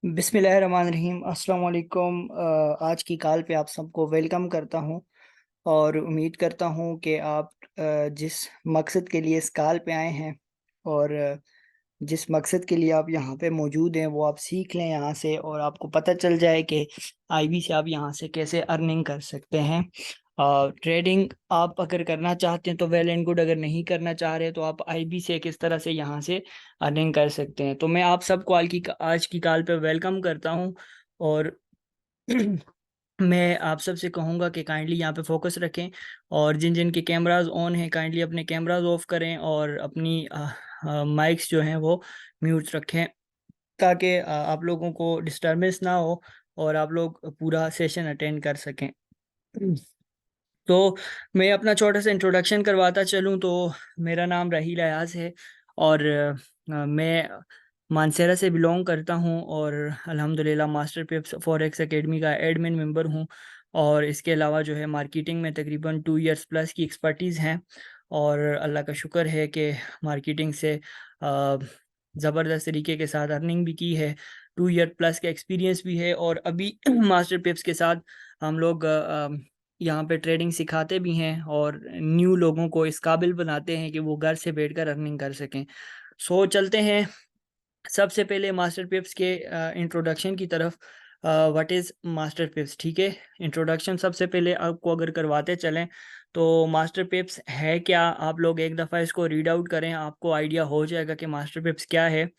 बिस्मिल्लाहिर्रहमानिर्रहीम अस्सलाम वालेकुम। आज की कॉल पे आप सबको वेलकम करता हूँ और उम्मीद करता हूँ कि आप जिस मकसद के लिए इस कॉल पे आए हैं और जिस मकसद के लिए आप यहाँ पे मौजूद हैं वो आप सीख लें यहाँ से और आपको पता चल जाए कि आईबी से आप यहाँ से कैसे अर्निंग कर सकते हैं। ट्रेडिंग आप अगर करना चाहते हैं तो वेल एंड गुड, अगर नहीं करना चाह रहे तो आप आईबी से किस तरह से यहाँ से अर्निंग कर सकते हैं। तो मैं आप सबको आज की कॉल पे वेलकम करता हूँ और मैं आप सबसे कहूँगा कि काइंडली यहाँ पे फोकस रखें और जिन जिन के कैमरास ऑन हैं काइंडली अपने कैमरास ऑफ करें और अपनी माइक्स जो हैं वो म्यूट रखें ताकि आप लोगों को डिस्टरबेंस ना हो और आप लोग पूरा सेशन अटेंड कर सकें। तो मैं अपना छोटा सा इंट्रोडक्शन करवाता चलूँ तो मेरा नाम राहील अयाज है और मैं मानसेरा से बिलोंग करता हूँ और अल्हम्दुलिल्लाह मास्टर पिप्स फॉरेक्स एकेडमी का एडमिन मेंबर हूँ। और इसके अलावा जो है मार्केटिंग में तकरीबन 2 इयर्स प्लस की एक्सपर्टीज़ हैं और अल्लाह का शुक्र है कि मार्केटिंग से ज़बरदस्त तरीके के साथ अर्निंग भी की है। 2 ईयर प्लस का एक्सपीरियंस भी है और अभी मास्टर पिप्स के साथ हम लोग यहाँ पे ट्रेडिंग सिखाते भी हैं और न्यू लोगों को इस काबिल बनाते हैं कि वो घर से बैठकर अर्निंग कर सकें। सो चलते हैं सबसे पहले मास्टर पिप्स के इंट्रोडक्शन की तरफ। व्हाट इज़ मास्टर पिप्स, ठीक है। इंट्रोडक्शन सबसे पहले आपको अगर करवाते चलें तो मास्टर पिप्स है क्या, आप लोग एक दफ़ा इसको रीड आउट करें, आपको आइडिया हो जाएगा कि मास्टर पिप्स क्या है।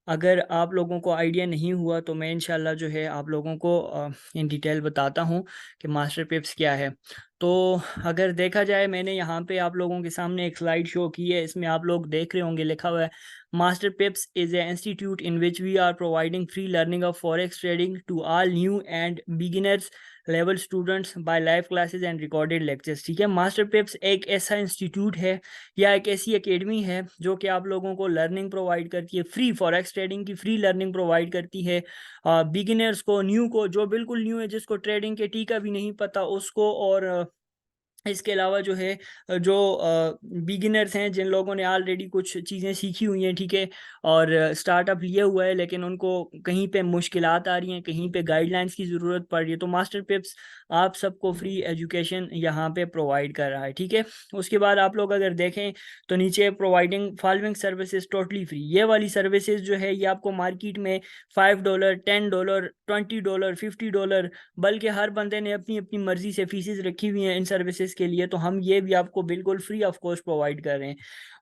अगर आप लोगों को आइडिया नहीं हुआ तो मैं इंशाल्लाह जो है आप लोगों को इन डिटेल बताता हूँ कि मास्टर पिप्स क्या है। तो अगर देखा जाए मैंने यहाँ पे आप लोगों के सामने एक स्लाइड शो की है, इसमें आप लोग देख रहे होंगे लिखा हुआ है master pips is a institute in which we are providing free learning of forex trading to all new and beginners level students by live classes and recorded lectures, ठीक है। मास्टर पिप्स एक ऐसा इंस्टीट्यूट है या एक ऐसी एकेडमी है जो कि आप लोगों को लर्निंग प्रोवाइड करती है, फ्री फॉरेक्स ट्रेडिंग की फ्री लर्निंग प्रोवाइड करती है बिगिनर्स को, न्यू को, जो बिल्कुल न्यू है, जिसको ट्रेडिंग के टीका भी नहीं पता उसको, और इसके अलावा जो है जो बिगिनर्स हैं, जिन लोगों ने ऑलरेडी कुछ चीज़ें सीखी हुई हैं, ठीक है, और स्टार्टअप लिया हुआ है लेकिन उनको कहीं पे मुश्किलात आ रही हैं, कहीं पे गाइडलाइंस की ज़रूरत पड़ रही है, तो मास्टर पिप्स आप सबको फ्री एजुकेशन यहाँ पे प्रोवाइड कर रहा है, ठीक है। उसके बाद आप लोग अगर देखें तो नीचे providing following services totally free, ये वाली सर्विसेज जो है ये आपको मार्केट में $5, $10, $20, $50, बल्कि हर बंदे ने अपनी अपनी मर्जी से फीसेस रखी हुई हैं इन सर्विसेज के लिए, तो हम ये भी आपको बिल्कुल फ्री ऑफ कॉस्ट प्रोवाइड कर रहे हैं।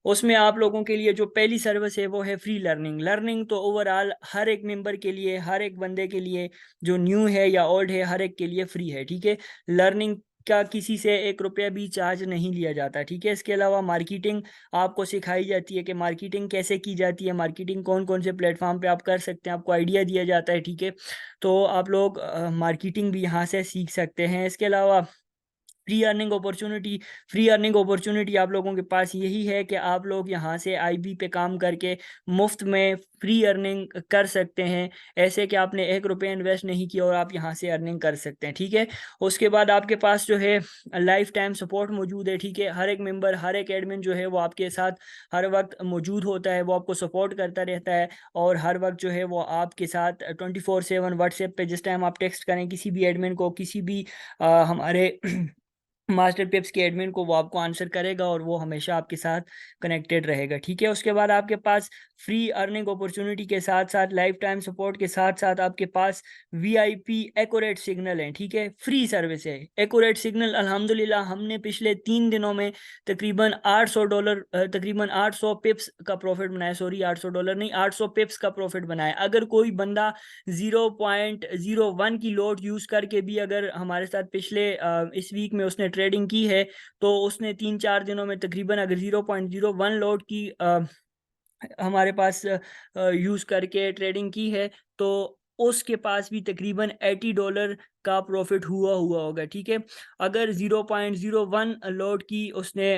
उसमें आप लोगों के लिए जो पहली सर्विस है वो है फ्री लर्निंग। लर्निंग तो ओवरऑल हर एक मेंबर के लिए, हर एक बंदे के लिए, जो न्यू है या ओल्ड है, हर एक के लिए फ्री है, ठीक है। लर्निंग का किसी से 1 रुपया भी चार्ज नहीं लिया जाता, ठीक है। इसके अलावा मार्केटिंग आपको सिखाई जाती है कि मार्केटिंग कैसे की जाती है, मार्केटिंग कौन कौन से प्लेटफॉर्म पे आप कर सकते हैं, आपको आइडिया दिया जाता है, ठीक है। तो आप लोग मार्केटिंग भी यहाँ से सीख सकते हैं। इसके अलावा फ्री अर्निंग अपॉर्चुनिटी आप लोगों के पास यही है कि आप लोग यहाँ से आईबी पे काम करके मुफ्त में फ्री अर्निंग कर सकते हैं, ऐसे कि आपने 1 रुपये इन्वेस्ट नहीं किया और आप यहाँ से अर्निंग कर सकते हैं, ठीक है। उसके बाद आपके पास जो है लाइफ टाइम सपोर्ट मौजूद है, ठीक है। हर एक मेंबर, हर एक एडमिन जो है वो आपके साथ हर वक्त मौजूद होता है, वो आपको सपोर्ट करता रहता है और हर वक्त जो है वो आपके साथ 24/7 व्हाट्सएप पे जिस टाइम आप टेक्स्ट करें किसी भी एडमिन को, किसी भी हमारे मास्टर पिप्स के एडमिन को, वो आपको आंसर करेगा और वो हमेशा आपके साथ कनेक्टेड रहेगा, ठीक है। उसके बाद आपके पास फ्री अर्निंग अपॉर्चुनिटी के साथ साथ, लाइफ टाइम सपोर्ट के साथ साथ आपके पास वीआईपी एक्यूरेट सिग्नल है, ठीक है। फ्री सर्विस है एक्यूरेट सिग्नल। अल्हम्दुलिल्लाह हमने पिछले 3 दिनों में तकरीबन $800 तकरीबन 800 पिप्स का प्रॉफिट बनाया, सॉरी $800 नहीं, 800 पिप्स का प्रॉफिट बनाया। अगर कोई बंदा 0.01 की लोड यूज़ करके भी अगर हमारे साथ पिछले इस वीक में उसने ट्रेडिंग की है तो उसने 3-4 दिनों में तकरीबन अगर 0.01 लोड की हमारे पास यूज़ करके ट्रेडिंग की है तो उसके पास भी तकरीबन $80 का प्रॉफिट हुआ होगा, ठीक है। अगर 0.01 लॉट की उसने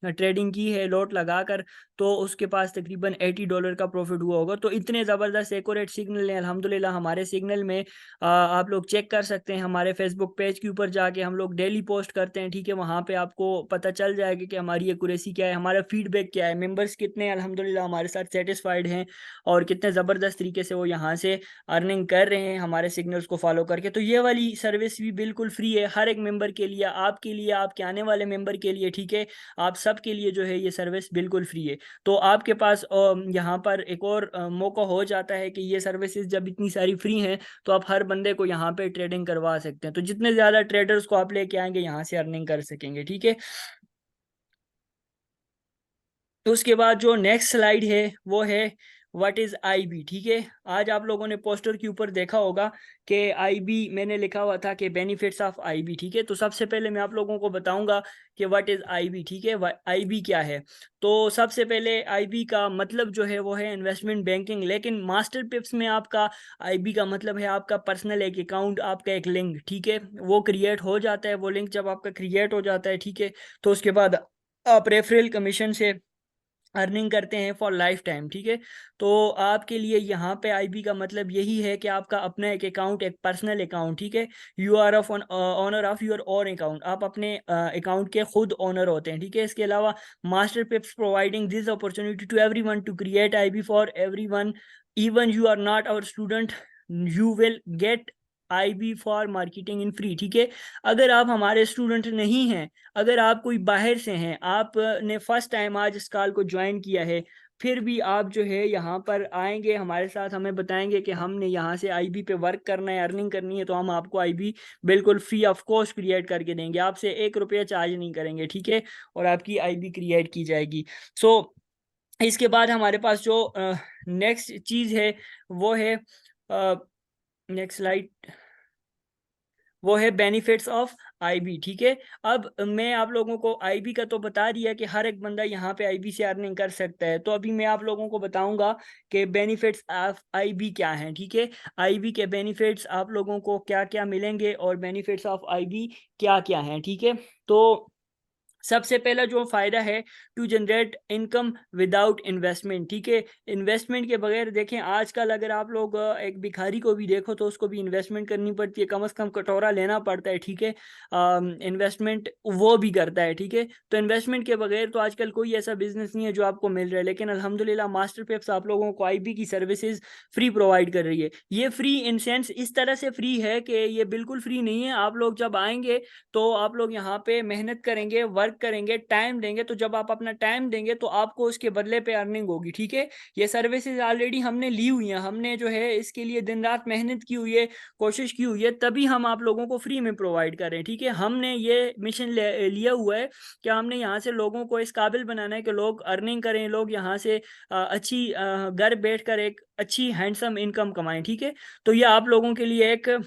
ट्रेडिंग की है लॉट लगाकर, तो उसके पास तकरीबन $80 का प्रॉफिट हुआ होगा। तो इतने ज़बरदस्त एक्यूरेट सिग्नल हैं अल्हम्दुलिल्लाह हमारे सिग्नल में। आप लोग चेक कर सकते हैं हमारे फेसबुक पेज के ऊपर जाके, हम लोग डेली पोस्ट करते हैं, ठीक है। वहाँ पे आपको पता चल जाएगा कि हमारी एक्यूरेसी क्या है, हमारा फीडबैक क्या है, मेंबर्स कितने अल्हम्दुलिल्लाह हमारे साथ सेटिस्फाइड हैं और कितने ज़बरदस्त तरीके से वो यहाँ से अर्निंग कर रहे हैं हमारे सिग्नल्स को फॉलो करके। तो ये वाली सर्विस भी बिल्कुल फ्री है हर एक मेंबर के लिए, आपके आने वाले मेंबर के लिए, ठीक है। आप सब के लिए जो है ये सर्विस बिल्कुल फ्री है। तो आपके पास यहाँ पर एक और मौका हो जाता है कि ये सर्विसेज जब इतनी सारी फ्री हैं, तो आप हर बंदे को यहाँ पे ट्रेडिंग करवा सकते हैं। तो जितने ज़्यादा ट्रेडर्स को आप लेके आएंगे, यहाँ से अर्निंग कर सकेंगे, ठीक है। तो उसके बाद जो नेक्स्ट स्लाइड है वो है व्हाट इज़ आईबी, ठीक है। आज आप लोगों ने पोस्टर के ऊपर देखा होगा कि आईबी मैंने लिखा हुआ था कि बेनिफिट्स ऑफ आईबी, ठीक है। तो सबसे पहले मैं आप लोगों को बताऊंगा कि व्हाट इज़ आईबी, ठीक है। आईबी क्या है? तो सबसे पहले आईबी का मतलब जो है वो है इन्वेस्टमेंट बैंकिंग, लेकिन मास्टर पिप्स में आपका आईबी का मतलब है आपका पर्सनल एक अकाउंट, आपका एक लिंक, ठीक है। वो क्रिएट हो जाता है, वो लिंक जब आपका क्रिएट हो जाता है, ठीक है, तो उसके बाद आप रेफरल कमीशन से अर्निंग करते हैं फॉर लाइफ टाइम, ठीक है। तो आपके लिए यहाँ पे आईबी का मतलब यही है कि आपका अपना एक अकाउंट, एक पर्सनल अकाउंट, ठीक है। You are of owner of your own account, आप अपने अकाउंट के खुद ओनर होते हैं, ठीक है। इसके अलावा master pips providing this opportunity to everyone to create IB for everyone, even you are not our student, you will get IB for marketing in free, ठीक है। अगर आप हमारे स्टूडेंट नहीं हैं, अगर आप कोई बाहर से हैं, आपने फर्स्ट टाइम आज इस कॉल को ज्वाइन किया है, फिर भी आप जो है यहाँ पर आएंगे हमारे साथ, हमें बताएंगे कि हमने यहाँ से आईबी पे वर्क करना है, अर्निंग करनी है, तो हम आपको आईबी बिल्कुल फ्री ऑफ कॉस्ट क्रिएट करके देंगे, आपसे 1 रुपया चार्ज नहीं करेंगे, ठीक है। और आपकी आईबी क्रिएट की जाएगी। सो इसके बाद हमारे पास जो नेक्स्ट चीज़ है वो है, नेक्स्ट स्लाइड, वो है बेनिफिट्स ऑफ आईबी, ठीक है। अब मैं आप लोगों को आईबी का तो बता दिया कि हर एक बंदा यहाँ पे आईबी से अर्निंग कर सकता है। तो अभी मैं आप लोगों को बताऊंगा कि बेनिफिट्स ऑफ आईबी क्या हैं, ठीक है। आईबी के बेनिफिट्स आप लोगों को क्या क्या मिलेंगे और बेनिफिट्स ऑफ आईबी क्या क्या हैं, ठीक है। तो सबसे पहला जो फ़ायदा है, to generate income without investment, ठीक है। इन्वेस्टमेंट के बगैर देखें, आजकल अगर आप लोग एक भिखारी को भी देखो तो उसको भी इन्वेस्टमेंट करनी पड़ती है, कम से कम कटोरा लेना पड़ता है, ठीक है। इन्वेस्टमेंट वो भी करता है, ठीक है। तो इन्वेस्टमेंट के बगैर तो आजकल कोई ऐसा बिजनेस नहीं है जो आपको मिल रहा है, लेकिन अल्हम्दुलिल्लाह मास्टर पेप्स आप लोगों को आईबी की सर्विसेज फ्री प्रोवाइड कर रही है। ये फ्री इन सेंस इस तरह से फ्री है कि ये बिल्कुल फ्री नहीं है। आप लोग जब आएंगे तो आप लोग यहाँ पे मेहनत करेंगे, वर्क करेंगे, टाइम देंगे, तो जब आप अपना टाइम देंगे तो आपको उसके बदले पे अर्निंग होगी, ठीक है। ये सर्विसेज ऑलरेडी हमने ली हुई हैं, हमने जो है इसके लिए दिन रात मेहनत की हुई है, कोशिश की हुई है, तभी हम आप लोगों को फ्री में प्रोवाइड कर रहे हैं, ठीक है। हमने ये मिशन लिया हुआ है कि हमने यहाँ से लोगों को इस काबिल बनाना है कि लोग अर्निंग करें, लोग यहाँ से अच्छी घर बैठ कर एक अच्छी हैंडसम इनकम कमाएं, ठीक है। तो ये आप लोगों के लिए एक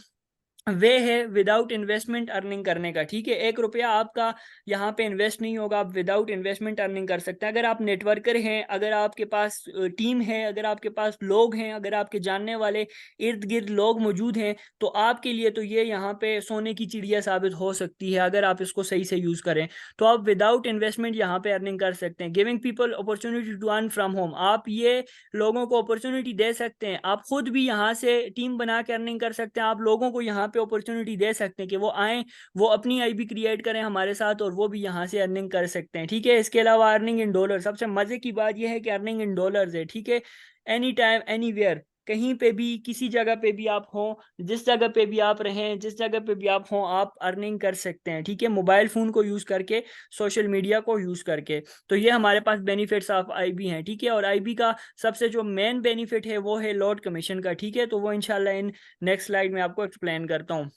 वे है विदाउट इन्वेस्टमेंट अर्निंग करने का, ठीक है। 1 रुपया आपका यहाँ पे इन्वेस्ट नहीं होगा, आप विदाउट इन्वेस्टमेंट अर्निंग कर सकते हैं। अगर आप नेटवर्कर हैं, अगर आपके पास टीम है, अगर आपके पास लोग हैं, अगर आपके जानने वाले इर्द गिर्द लोग मौजूद हैं, तो आपके लिए तो ये यहाँ पे सोने की चिड़िया साबित हो सकती है अगर आप इसको सही से यूज़ करें। तो आप विदाउट इन्वेस्टमेंट यहाँ पे अर्निंग कर सकते हैं। Giving people opportunity to earn from home, आप ये लोगों को अपॉर्चुनिटी दे सकते हैं, आप खुद भी यहाँ से टीम बना के अर्निंग कर सकते हैं, आप लोगों को यहाँ पे अपॉर्चुनिटी दे सकते हैं कि वो आएँ, वो अपनी आईबी क्रिएट करें हमारे साथ और वो भी यहाँ से अर्निंग कर सकते हैं, ठीक है। इसके अलावा अर्निंग इन डॉलर, सबसे मज़े की बात यह है कि अर्निंग इन डॉलर्स है, ठीक है। एनी टाइम एनीवेयर, कहीं पे भी किसी जगह पे भी आप हों, जिस जगह पे भी आप रहें, जिस जगह पे भी आप हों, आप अर्निंग कर सकते हैं, ठीक है। मोबाइल फ़ोन को यूज़ करके, सोशल मीडिया को यूज़ करके। तो ये हमारे पास बेनिफिट्स ऑफ आईबी हैं, ठीक है। और आईबी का सबसे जो मेन बेनिफिट है वो है लॉट कमीशन का, ठीक है। तो वो इंशाल्लाह इन नेक्स्ट स्लाइड में आपको एक्सप्लेन करता हूँ।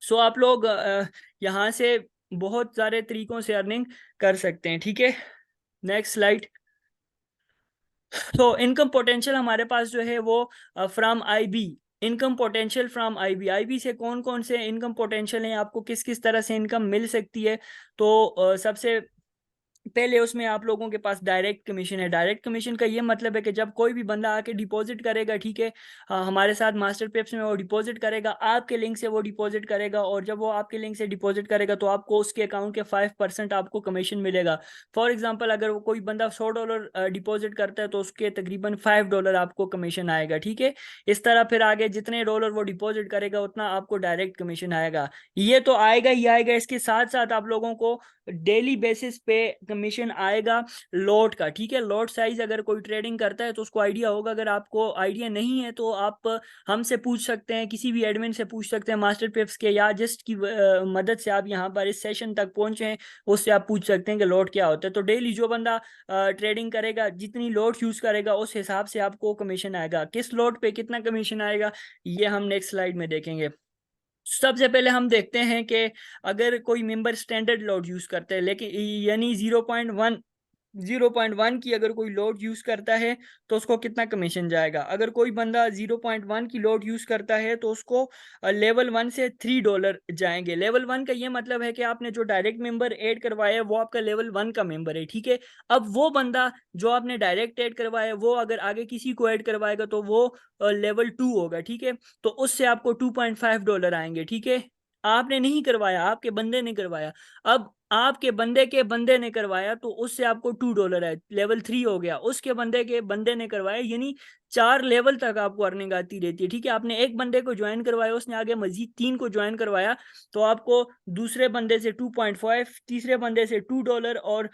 सो आप लोग यहाँ से बहुत सारे तरीकों से अर्निंग कर सकते हैं, ठीक है। Next slide. तो इनकम पोटेंशियल हमारे पास जो है वो from IB, income potential from IB, IB से कौन कौन से इनकम पोटेंशियल हैं, आपको किस किस तरह से इनकम मिल सकती है। तो सबसे पहले उसमें आप लोगों के पास डायरेक्ट कमीशन है। डायरेक्ट कमीशन का ये मतलब है कि जब कोई भी बंदा आके डिपॉजिट करेगा, ठीक है, हमारे साथ मास्टर पेप्स में वो डिपॉजिट करेगा, आपके लिंक से वो डिपॉजिट करेगा, और जब वो आपके लिंक से डिपॉजिट करेगा तो आपको उसके अकाउंट के 5% आपको कमीशन मिलेगा। फॉर एग्जांपल अगर वो कोई बंदा $100 डिपॉजिट करता है तो उसके तकरीबन $5 आपको कमीशन आएगा, ठीक है। इस तरह फिर आगे जितने डॉलर वो डिपॉजिट करेगा उतना आपको डायरेक्ट कमीशन आएगा। ये तो आएगा ही आएगा, इसके साथ साथ आप लोगों को डेली बेसिस पे कमीशन आएगा लॉट का, ठीक है। लॉट साइज अगर कोई ट्रेडिंग करता है तो उसको आइडिया होगा, अगर आपको आइडिया नहीं है तो आप हमसे पूछ सकते हैं, किसी भी एडमिन से पूछ सकते हैं मास्टर पेप्स के, या जिस्ट की मदद से आप यहाँ पर इस सेशन तक पहुंचे हैं उससे आप पूछ सकते हैं कि लॉट क्या होता है। तो डेली जो बंदा ट्रेडिंग करेगा, जितनी लॉट यूज करेगा उस हिसाब से आपको कमीशन आएगा। किस लॉट पे कितना कमीशन आएगा ये हम नेक्स्ट स्लाइड में देखेंगे। सबसे पहले हम देखते हैं कि अगर कोई मेंबर स्टैंडर्ड लोड यूज करता है, लेकिन यानी 0.1 की अगर कोई लोड यूज करता है तो उसको कितना कमीशन जाएगा। अगर कोई बंदा 0.1 की लोड यूज करता है तो उसको लेवल 1 से $3 जाएंगे। लेवल 1 का ये मतलब है कि आपने जो डायरेक्ट मेंबर ऐड करवाया है वो आपका लेवल 1 का मेंबर है, ठीक है। अब वो बंदा जो आपने डायरेक्ट ऐड करवाया है वो अगर आगे किसी को ऐड करवाएगा तो वो लेवल 2 होगा, ठीक है। तो उससे आपको $2.5 आएंगे, ठीक है। आपने नहीं करवाया, आपके बंदे ने करवाया। अब आपके बंदे के बंदे ने करवाया तो उससे आपको $2 है, लेवल 3 हो गया। उसके बंदे के बंदे ने करवाया, यानी 4 लेवल तक आपको अर्निंग आती रहती है, ठीक है। आपने एक बंदे को ज्वाइन करवाया, उसने आगे मजीद 3 को ज्वाइन करवाया तो आपको दूसरे बंदे से 2.5, तीसरे बंदे से $2 और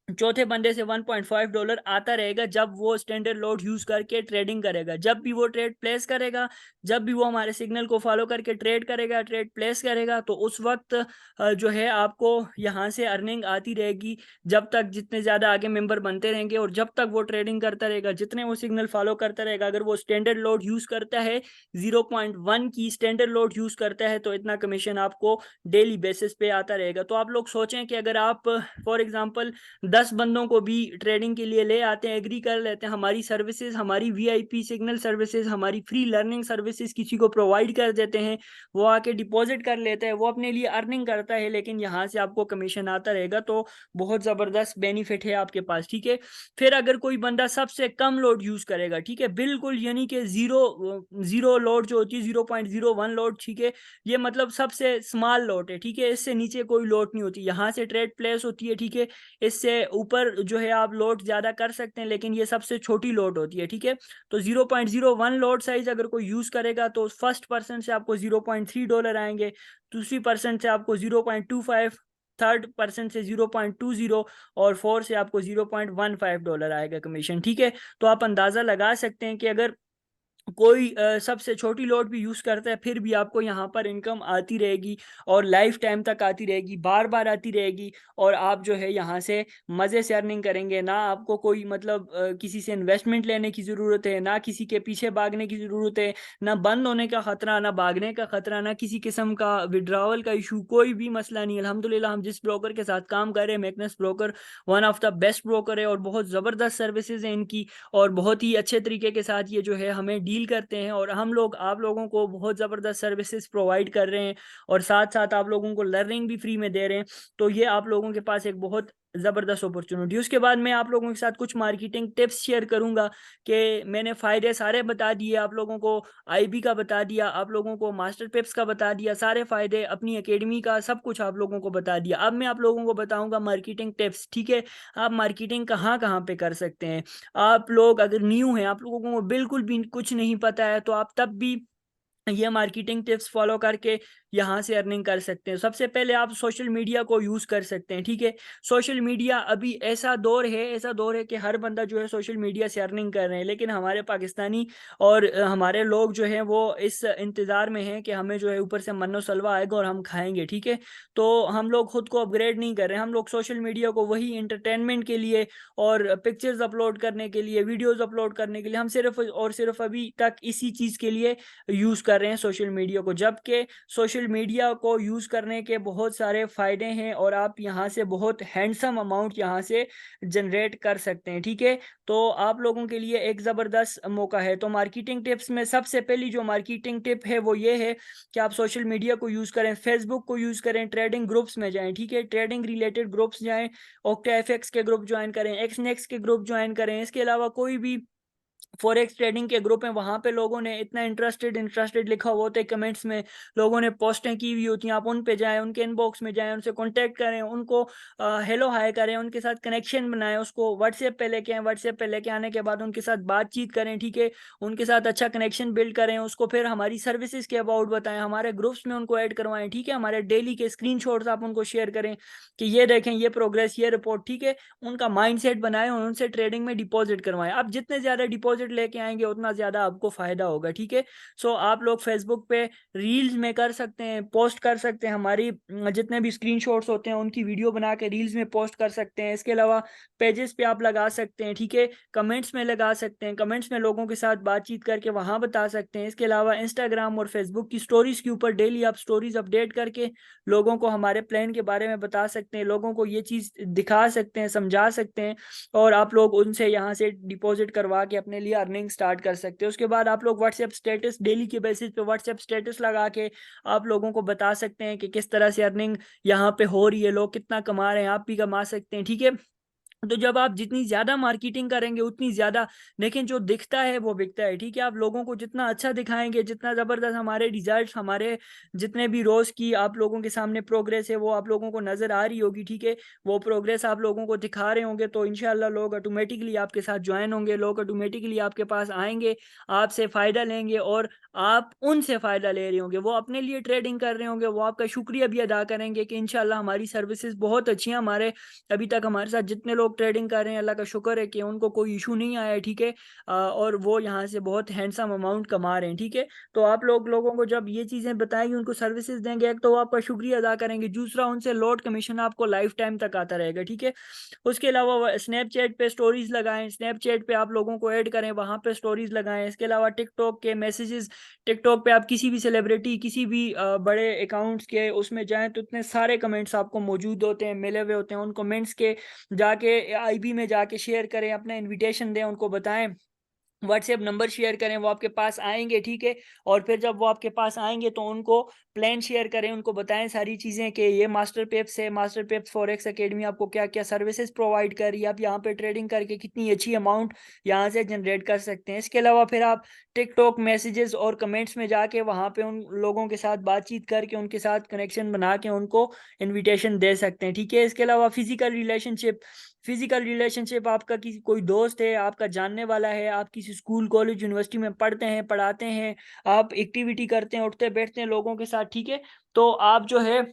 चौथे बंदे से $1.5 आता रहेगा जब वो स्टैंडर्ड लोड यूज करके ट्रेडिंग करेगा। जब भी वो ट्रेड प्लेस करेगा, जब भी वो हमारे सिग्नल को फॉलो करके ट्रेड करेगा, ट्रेड प्लेस करेगा, तो उस वक्त जो है आपको यहाँ से अर्निंग आती रहेगी, जब तक जितने ज़्यादा आगे मेंबर बनते रहेंगे और जब तक वो ट्रेडिंग करता रहेगा, जितने वो सिग्नल फॉलो करता रहेगा। अगर वो स्टैंडर्ड लोड यूज़ करता है, 0.1 की स्टैंडर्ड लोड यूज़ करता है, तो इतना कमीशन आपको डेली बेसिस पे आता रहेगा। तो आप लोग सोचें कि अगर आप फॉर एग्जाम्पल 10 बंदों को भी ट्रेडिंग के लिए ले आते हैं, एग्री कर लेते हैं, हमारी सर्विसेज, हमारी वीआईपी सिग्नल सर्विसेज, हमारी फ्री लर्निंग सर्विसेज किसी को प्रोवाइड कर देते हैं, वो आके डिपॉजिट कर लेता है, वो अपने लिए अर्निंग करता है, लेकिन यहाँ से आपको कमीशन आता रहेगा। तो बहुत ज़बरदस्त बेनिफिट है आपके पास, ठीक है। फिर अगर कोई बंदा सबसे कम लोड यूज़ करेगा, ठीक है, बिल्कुल यानी कि जीरो लोड जो होती है, 0.01 लोड, ठीक है, ये मतलब सबसे स्मॉल लोड है, ठीक है। इससे नीचे कोई लोड नहीं होती, यहाँ से ट्रेड प्लेस होती है, ठीक है। इससे ऊपर जो है आप लोड ज़्यादा कर सकते हैं, लेकिन ये सबसे छोटी लोड होती है, ठीक है। तो 0.01 लोड साइज अगर कोई यूज़ करेगा तो फर्स्ट पर्सन से आपको $0.3 आएंगे, दूसरी पर्सन से आपको 0.25, थर्ड पर्सन से 0.20 और फोर से आपको $0.15 आएगा कमीशन, ठीक है। तो आप अंदाज़ा लगा सकते हैं कि अगर कोई सबसे छोटी लोड भी यूज़ करता है फिर भी आपको यहाँ पर इनकम आती रहेगी और लाइफ टाइम तक आती रहेगी, बार बार आती रहेगी, और आप जो है यहाँ से मज़े से अर्निंग करेंगे। ना आपको कोई मतलब किसी से इन्वेस्टमेंट लेने की ज़रूरत है, ना किसी के पीछे भागने की ज़रूरत है, ना बंद होने का ख़तरा, ना भागने का ख़तरा, ना किसी किस्म का विड्रावल का इशू, कोई भी मसला नहीं। अल्हम्दुलिल्लाह हम जिस ब्रोकर के साथ काम कर रहे हैं, मैकनेस broker one of the best broker है और बहुत ज़बरदस्त सर्विसेज हैं इनकी, और बहुत ही अच्छे तरीके के साथ ये जो है हमें डील करते हैं, और हम लोग आप लोगों को बहुत ज़बरदस्त सर्विसेज प्रोवाइड कर रहे हैं और साथ साथ आप लोगों को लर्निंग भी फ्री में दे रहे हैं। तो ये आप लोगों के पास एक बहुत ज़बरदस्त अपॉर्चुनिटी। उसके बाद मैं आप लोगों के साथ कुछ मार्केटिंग टिप्स शेयर करूंगा कि मैंने फ़ायदे सारे बता दिए आप लोगों को, आईबी का बता दिया आप लोगों को, मास्टर पेप्स का बता दिया, सारे फ़ायदे, अपनी एकेडमी का सब कुछ आप लोगों को बता दिया। अब मैं आप लोगों को बताऊंगा मार्केटिंग टिप्स, ठीक है। आप मार्केटिंग कहाँ कहाँ पे कर सकते हैं। आप लोग अगर न्यू हैं, आप लोगों को बिल्कुल भी कुछ नहीं पता है, तो आप तब भी ये मार्केटिंग टिप्स फॉलो करके यहाँ से अर्निंग कर सकते हैं। सबसे पहले आप सोशल मीडिया को यूज़ कर सकते हैं, ठीक है। सोशल मीडिया अभी ऐसा दौर है कि हर बंदा जो है सोशल मीडिया से अर्निंग कर रहे हैं, लेकिन हमारे पाकिस्तानी और हमारे लोग जो हैं वो इस इंतज़ार में हैं कि हमें जो है ऊपर से मन्नो सलवा आएगा और हम खाएंगे, ठीक है। तो हम लोग खुद को अपग्रेड नहीं कर रहे हैं, हम लोग सोशल मीडिया को वही इंटरटेनमेंट के लिए और पिक्चर्स अपलोड करने के लिए, वीडियोज़ अपलोड करने के लिए, हम सिर्फ और सिर्फ अभी तक इसी चीज़ के लिए यूज़ कर रहे हैं सोशल मीडिया को। जबकि सोशल सोशल मीडिया को यूज़ करने के बहुत सारे फ़ायदे हैं और आप यहाँ से बहुत हैंडसम अमाउंट यहाँ से जनरेट कर सकते हैं, ठीक है? तो आप लोगों के लिए एक ज़बरदस्त मौका है। तो मार्केटिंग टिप्स में सबसे पहली जो मार्केटिंग टिप है वो ये है कि आप सोशल मीडिया को यूज़ करें, फेसबुक को यूज़ करें, ट्रेडिंग ग्रुप्स में जाएँ, ठीक है? ट्रेडिंग रिलेटेड ग्रुप्स जाएँ, ओक्टाएफएक्स के ग्रुप जॉइन करें, एक्सनेक्स के ग्रुप जॉइन करें। इसके अलावा कोई भी फॉरेक्स ट्रेडिंग के ग्रुप हैं, वहाँ पे लोगों ने इतना इंटरेस्टेड लिखा हुआ होता है कमेंट्स में, लोगों ने पोस्टें की हुई होती हैं, आप उन पे जाएँ, उनके इनबॉक्स में जाएँ, उनसे कॉन्टैक्ट करें, उनको हेलो हाय करें, उनके साथ कनेक्शन बनाएँ, उसको व्हाट्सएप पे लेके आएँ, व्हाट्सएप पे लेके आने के बाद उनके साथ बातचीत करें, ठीक है? उनके साथ अच्छा कनेक्शन बिल्ड करें, उसको फिर हमारी सर्विसेज़ के अबाउट बताएँ, हमारे ग्रुप्स में उनको ऐड करवाएँ, ठीक है? हमारे डेली के स्क्रीनशॉट्स आप उनको शेयर करें कि ये देखें, ये प्रोग्रेस, ये रिपोर्ट, ठीक है? उनका माइंडसेट बनाएँ और उनसे ट्रेडिंग में डिपॉज़िट करवाएँ। आप जितने ज़्यादा डिपॉज़िट लेके आएँगे उतना ज़्यादा आपको फ़ायदा होगा, ठीक है? सो आप लोग फ़ेसबुक पे रील्स में कर सकते हैं, पोस्ट कर सकते हैं, हमारी जितने भी स्क्रीनशॉट्स होते हैं उनकी वीडियो बना के रील्स में पोस्ट कर सकते हैं। इसके अलावा पेजेस पे आप लगा सकते हैं, ठीक है? कमेंट्स में लगा सकते हैं, कमेंट्स में लोगों के साथ बातचीत करके वहाँ बता सकते हैं। इसके अलावा इंस्टाग्राम और फ़ेसबुक की स्टोरीज़ के ऊपर डेली आप स्टोरीज़ अपडेट करके लोगों को हमारे प्लान के बारे में बता सकते हैं, लोगों को ये चीज़ दिखा सकते हैं, समझा सकते हैं और आप लोग उनसे यहाँ से डिपॉज़िट करवा के अपने लिए अर्निंग स्टार्ट कर सकते हैं। उसके बाद आप लोग व्हाट्सएप स्टेटस डेली के बेसिस पे व्हाट्सएप स्टेटस लगा के आप लोगों को बता सकते हैं कि किस तरह से अर्निंग यहाँ पे हो रही है, लोग कितना कमा रहे हैं, आप भी कमा सकते हैं, ठीक है? तो जब आप जितनी ज़्यादा मार्केटिंग करेंगे उतनी ज़्यादा लेकिन जो दिखता है वो बिकता है, ठीक है? आप लोगों को जितना अच्छा दिखाएँगे, जितना ज़बरदस्त हमारे रिज़ल्ट्स हमारे जितने भी रोज़ की आप लोगों के सामने प्रोग्रेस है वो आप लोगों को नज़र आ रही होगी, ठीक है? वो प्रोग्रेस आप लोगों को दिखा रहे होंगे तो इंशाअल्लाह लोग ऑटोमेटिकली आपके साथ जॉइन होंगे, लोग ऑटोमेटिकली आपके पास आएँगे, आपसे फ़ायदा लेंगे और आप उनसे फ़ायदा ले रहे होंगे। वो अपने लिए ट्रेडिंग कर रहे होंगे, वो आपका शुक्रिया भी अदा करेंगे कि इंशाअल्लाह हमारी सर्विसेज़ बहुत अच्छी हैं, हमारे अभी तक हमारे साथ जितने लोग ट्रेडिंग कर रहे हैं अल्लाह का शुक्र है कि उनको कोई इशू नहीं आया है, ठीक है? और वो यहाँ से बहुत हैंडसम अमाउंट कमा रहे हैं, ठीक है? तो आप लोगों को जब ये चीज़ें बताएँगे, उनको सर्विसेज़ देंगे, एक तो वो आपका शुक्रिया अदा करेंगे, दूसरा उनसे लॉट कमीशन आपको लाइफ टाइम तक आता रहेगा, ठीक है? उसके अलावा व स्नैपचैट पे स्टोरीज़ लगाएँ, स्नैपचैट पे आप लोगों को ऐड करें, वहाँ पे स्टोरीज़ लगाएँ। इसके अलावा टिकटॉक के मैसेजेस टिकटॉक पे आप किसी भी सेलिब्रिटी, किसी भी बड़े अकाउंट्स के उसमें जाएँ तो इतने सारे कमेंट्स आपको मौजूद होते हैं, मिले हुए होते हैं। उन कमेंट्स के जाके आईबी में जाके शेयर करें, अपना इन्विटेशन दें, उनको बताएँ व्हाट्सएप नंबर शेयर करें, वो आपके पास आएँगे, ठीक है? और फिर जब वो आपके पास आएँगे तो उनको प्लान शेयर करें, उनको बताएँ सारी चीज़ें कि ये मास्टर पेप्स है, मास्टर पेप्स फॉरेक्स अकेडमी आपको क्या-क्या सर्विसेज़ प्रोवाइड कर रही है, आप यहाँ पे ट्रेडिंग करके कितनी अच्छी अमाउंट यहाँ से जनरेट कर सकते हैं। इसके अलावा फिर आप टिकटॉक मैसेजेस और कमेंट्स में जाके वहाँ पे उन लोगों के साथ बातचीत करके, उनके साथ कनेक्शन बना के उनको इन्विटेशन दे सकते हैं, ठीक है? इसके अलावा फिज़िकल रिलेशनशिप आपका किसी कोई दोस्त है, आपका जानने वाला है, आप किसी स्कूल, कॉलेज, यूनिवर्सिटी में पढ़ते हैं, पढ़ाते हैं, आप एक्टिविटी करते हैं, उठते-बैठते हैं लोगों के साथ, ठीक है? तो आप जो है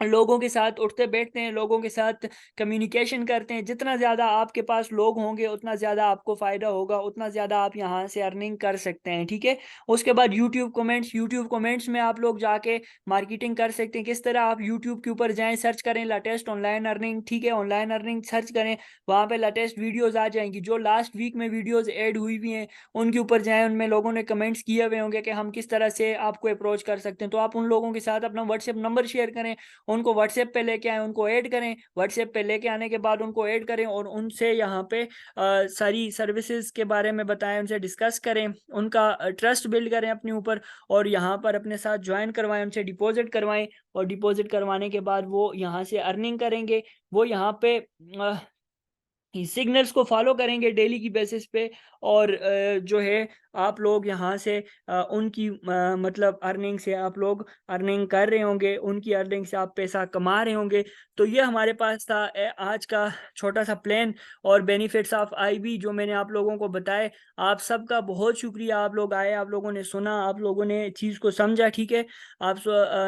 लोगों के साथ उठते-बैठते हैं, लोगों के साथ कम्युनिकेशन करते हैं, जितना ज़्यादा आपके पास लोग होंगे, उतना ज़्यादा आपको फ़ायदा होगा, उतना ज़्यादा आप यहाँ से अर्निंग कर सकते हैं, ठीक है? उसके बाद यूट्यूब कमेंट्स में आप लोग जाके मार्केटिंग कर सकते हैं। किस तरह आप यूट्यूब के ऊपर जाएँ, सर्च करें लेटेस्ट ऑनलाइन अर्निंग, ठीक है? ऑनलाइन अर्निंग सर्च करें, वहाँ पे लेटेस्ट वीडियोज़ आ जाएँगी। जो लास्ट वीक में वीडियोज़ ऐड हुई हुई हैं, उनके ऊपर जाएँ, उनमें लोगों ने कमेंट्स किए हुए होंगे कि हम किस तरह से आपको अप्रोच कर सकते हैं। तो आप उन लोगों के साथ अपना व्हाट्सएप नंबर शेयर करें, उनको व्हाट्सएप पे लेके आएँ, उनको ऐड करें, व्हाट्सएप पे लेके आने के बाद उनको ऐड करें और उनसे यहाँ पे सारी सर्विसेज़ के बारे में बताएँ, उनसे डिस्कस करें, उनका ट्रस्ट बिल्ड करें अपने ऊपर और यहाँ पर अपने साथ जॉइन करवाएँ, उनसे डिपॉज़िट करवाएँ और डिपॉज़िट करवाने के बाद वो यहाँ से अर्निंग करेंगे। वो यहाँ पे सिग्नल्स को फॉलो करेंगे डेली की बेसिस पे और जो है आप लोग यहाँ से उनकी मतलब अर्निंग से आप लोग अर्निंग कर रहे होंगे, उनकी अर्निंग से आप पैसा कमा रहे होंगे। तो ये हमारे पास था आज का छोटा-सा प्लान और बेनिफिट्स ऑफ आईबी जो मैंने आप लोगों को बताए। आप सबका बहुत शुक्रिया, आप लोग आए, आप लोगों ने सुना, आप लोगों ने चीज़ को समझा, ठीक है?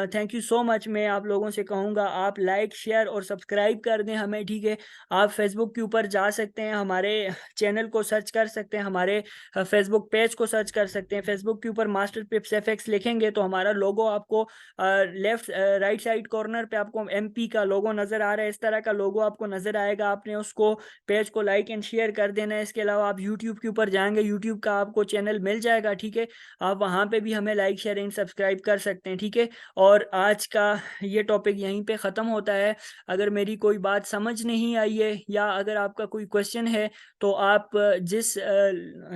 Thank you so much. मैं आप लोगों से कहूँगा आप लाइक, शेयर और सब्सक्राइब कर दें हमें, ठीक है? आप फेसबुक के ऊपर जा सकते हैं, हमारे चैनल को सर्च कर सकते हैं, हमारे फेसबुक पेज को सर्च कर सकते हैं। फेसबुक के ऊपर मास्टर पिप्स एफएक्स लिखेंगे तो हमारा लोगो आपको लेफ्ट राइट साइड कॉर्नर पे आपको एमपी का लोगो नज़र आ रहा है, इस तरह का लोगो आपको नज़र आएगा। आपने उसको पेज को लाइक एंड शेयर कर देना है। इसके अलावा आप यूट्यूब के ऊपर जाएंगे, यूट्यूब का आपको चैनल मिल जाएगा, ठीक है। आप वहाँ पे भी हमें लाइक शेयर एंड सब्सक्राइब कर सकते हैं, ठीक है। और आज का ये टॉपिक यहीं पे ख़त्म होता है। अगर मेरी कोई बात समझ नहीं आई है या अगर आपका कोई क्वेश्चन है तो आप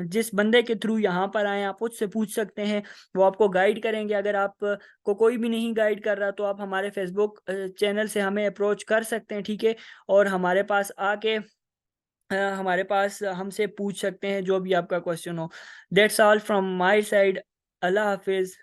जिस बंदे के थ्रू यहाँ पर आए आप उससे पूछ सकते हैं, वो आपको गाइड करेंगे। अगर आप को कोई भी नहीं गाइड कर रहा तो आप हमारे फेसबुक चैनल से हमें अप्रोच कर सकते हैं, ठीक है। और हमारे पास आके हमारे पास हमसे पूछ सकते हैं जो भी आपका क्वेश्चन हो। That's all from my side. अल्लाह हाफिज़।